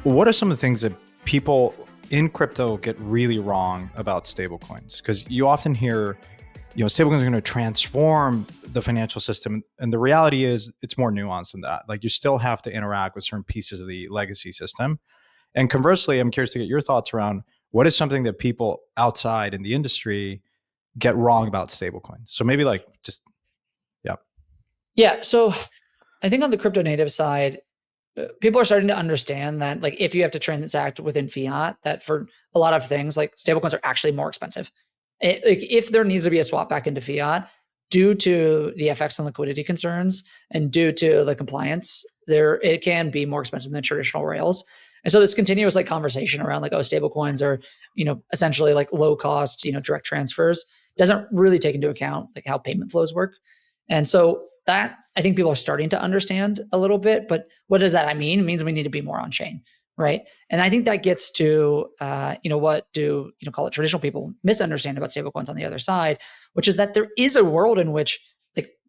What are some of the things that people in crypto get really wrong about stablecoins? Because you often hear, stablecoins are going to transform the financial system. And the reality is it's more nuanced than that. Like, you still have to interact with certain pieces of the legacy system. And conversely, I'm curious to get your thoughts around what is something that people outside in the industry get wrong about stablecoins. So maybe yeah. Yeah. So I think on the crypto native side, people are starting to understand that, like, if you have to transact within fiat, that for a lot of things, like, stablecoins are actually more expensive. If there needs to be a swap back into fiat due to the FX and liquidity concerns and due to the compliance, it can be more expensive than traditional rails. And so this continuous conversation around stablecoins are, essentially low cost, direct transfers doesn't really take into account how payment flows work. And so that, I think, people are starting to understand a little bit, but what does that mean? It means we need to be more on chain, right? And I think that gets to, what do, call it traditional people misunderstand about stablecoins on the other side, which is that there is a world in which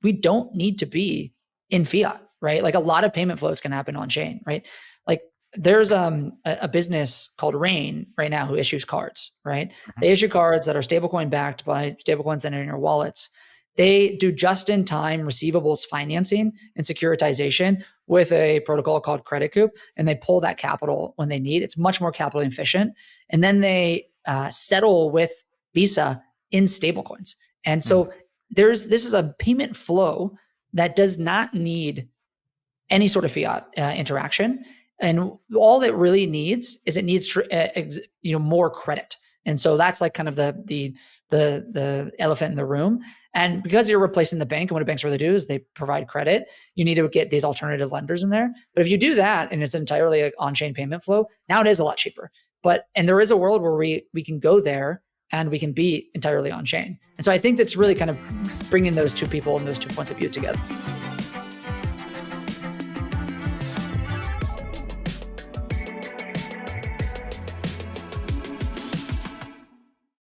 we don't need to be in fiat, right? A lot of payment flows can happen on chain, right? There's a business called Rain right now who issues cards, right? Mm-hmm. They issue cards that are stablecoin backed by stablecoins that are in your wallets. They do just-in-time receivables financing and securitization with a protocol called Credit Coop, and they pull that capital when they need. It's much more capital efficient. And then they settle with Visa in stablecoins. And so this is a payment flow that does not need any sort of fiat interaction. And all it really needs is more credit. And so that's kind of the elephant in the room. And because you're replacing the bank, and what banks really do is they provide credit, you need to get these alternative lenders in there. But if you do that and it's entirely on-chain payment flow, now it is a lot cheaper. And there is a world where we can go there and we can be entirely on-chain. And so I think that's really kind of bringing those two people and those two points of view together.